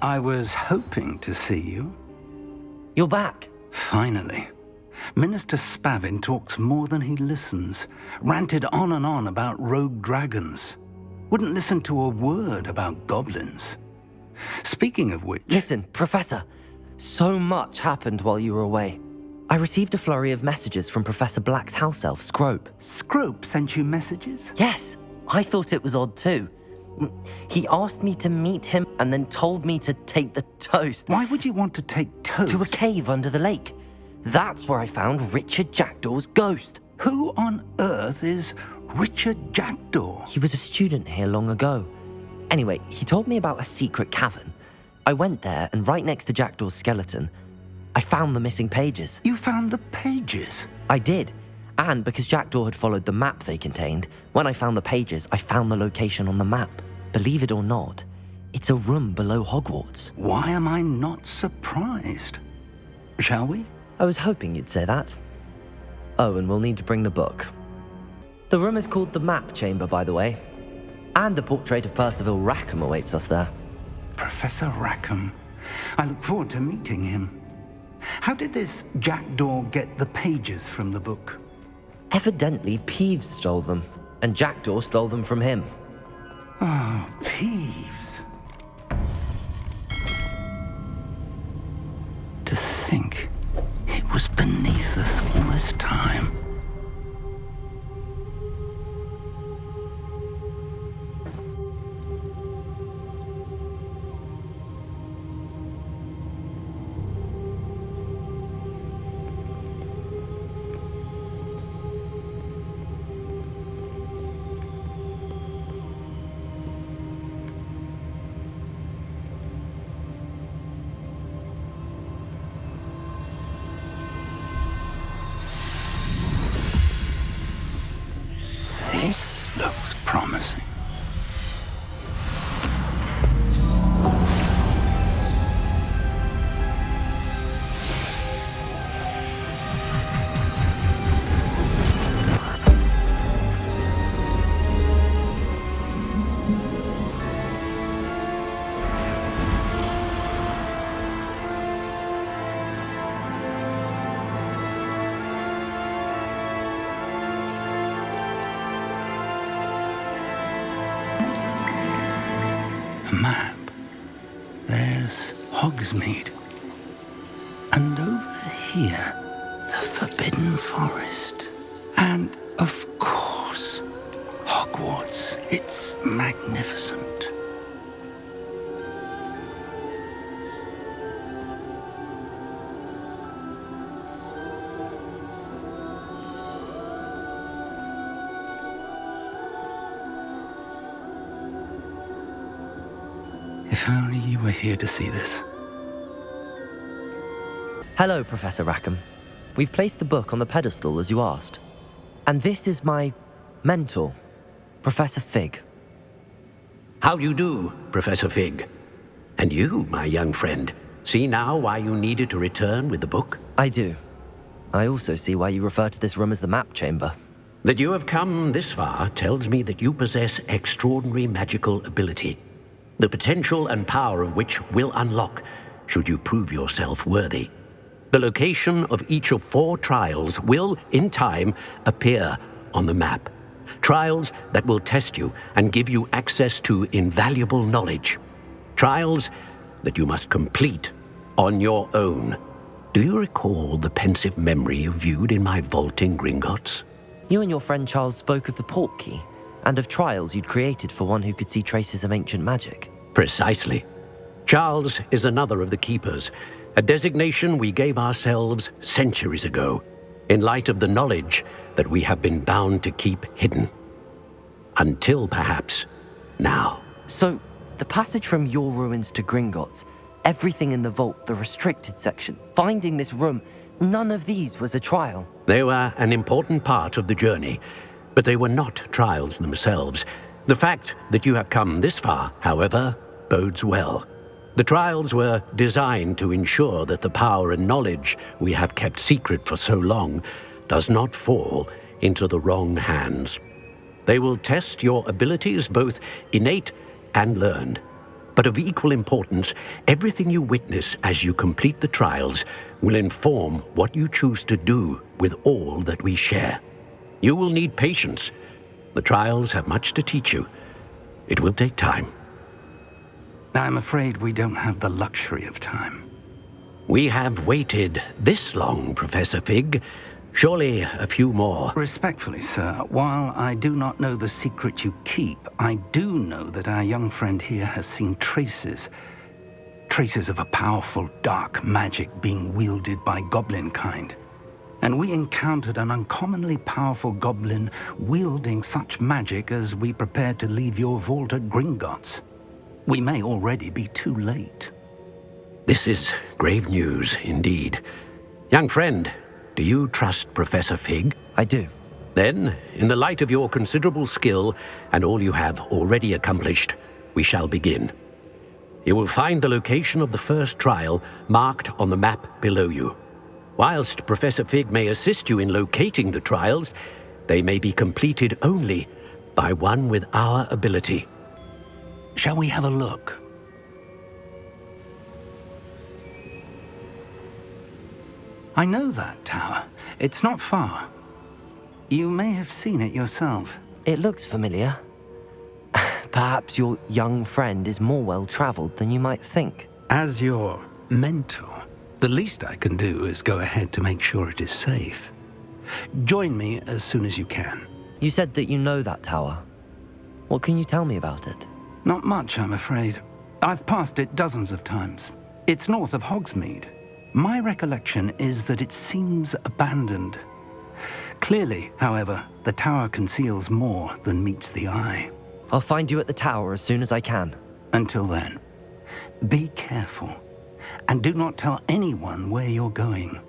I was hoping to see you. You're back. Finally. Minister Spavin talks more than he listens. Ranted on and on about rogue dragons. Wouldn't listen to a word about goblins. Speaking of which... Listen, Professor. So much happened while you were away. I received a flurry of messages from Professor Black's house elf, Scrope. Scrope sent you messages? Yes, I thought it was odd too. He asked me to meet him and then told me to take the toast. Why would you want to take toast? To a cave under the lake. That's where I found Richard Jackdaw's ghost. Who on earth is Richard Jackdaw? He was a student here long ago. Anyway, he told me about a secret cavern. I went there, and right next to Jackdaw's skeleton, I found the missing pages. You found the pages? I did. And because Jackdaw had followed the map they contained, when I found the pages, I found the location on the map. Believe it or not, it's a room below Hogwarts. Why am I not surprised? Shall we? I was hoping you'd say that. Oh, and we'll need to bring the book. The room is called the Map Chamber, by the way. And a portrait of Percival Rackham awaits us there. Professor Rackham. I look forward to meeting him. How did this Jackdaw get the pages from the book? Evidently, Peeves stole them, and Jackdaw stole them from him. Oh, Peeves. To think it was beneath us all this time. This looks promising. A map. There's Hogsmeade. And over here, the Forbidden Forest. And, of course, Hogwarts. It's magnificent. If only you were here to see this. Hello, Professor Rackham. We've placed the book on the pedestal as you asked. And this is my mentor, Professor Fig. How do you do, Professor Fig? And you, my young friend, see now why you needed to return with the book? I do. I also see why you refer to this room as the Map Chamber. That you have come this far tells me that you possess extraordinary magical ability, the potential and power of which will unlock should you prove yourself worthy. The location of each of 4 trials will, in time, appear on the map. Trials that will test you and give you access to invaluable knowledge. Trials that you must complete on your own. Do you recall the pensive memory you viewed in my vault in Gringotts? You and your friend Charles spoke of the Portkey, and of trials you'd created for one who could see traces of ancient magic. Precisely. Charles is another of the Keepers, a designation we gave ourselves centuries ago, in light of the knowledge that we have been bound to keep hidden. Until, perhaps, now. So, the passage from your ruins to Gringotts, everything in the vault, the restricted section, finding this room, none of these was a trial. They were an important part of the journey, but they were not trials themselves. The fact that you have come this far, however, bodes well. The trials were designed to ensure that the power and knowledge we have kept secret for so long does not fall into the wrong hands. They will test your abilities, both innate and learned. But of equal importance, everything you witness as you complete the trials will inform what you choose to do with all that we share. You will need patience. The trials have much to teach you. It will take time. I'm afraid we don't have the luxury of time. We have waited this long, Professor Fig. Surely a few more. Respectfully, sir, while I do not know the secret you keep, I do know that our young friend here has seen traces of a powerful dark magic being wielded by goblin kind. And we encountered an uncommonly powerful goblin wielding such magic as we prepared to leave your vault at Gringotts. We may already be too late. This is grave news indeed. Young friend, do you trust Professor Fig? I do. Then, in the light of your considerable skill and all you have already accomplished, we shall begin. You will find the location of the first trial marked on the map below you. Whilst Professor Fig may assist you in locating the trials, they may be completed only by one with our ability. Shall we have a look? I know that tower. It's not far. You may have seen it yourself. It looks familiar. Perhaps your young friend is more well-traveled than you might think. As your mentor, the least I can do is go ahead to make sure it is safe. Join me as soon as you can. You said that you know that tower. What can you tell me about it? Not much, I'm afraid. I've passed it dozens of times. It's north of Hogsmeade. My recollection is that it seems abandoned. Clearly, however, the tower conceals more than meets the eye. I'll find you at the tower as soon as I can. Until then, be careful, and do not tell anyone where you're going.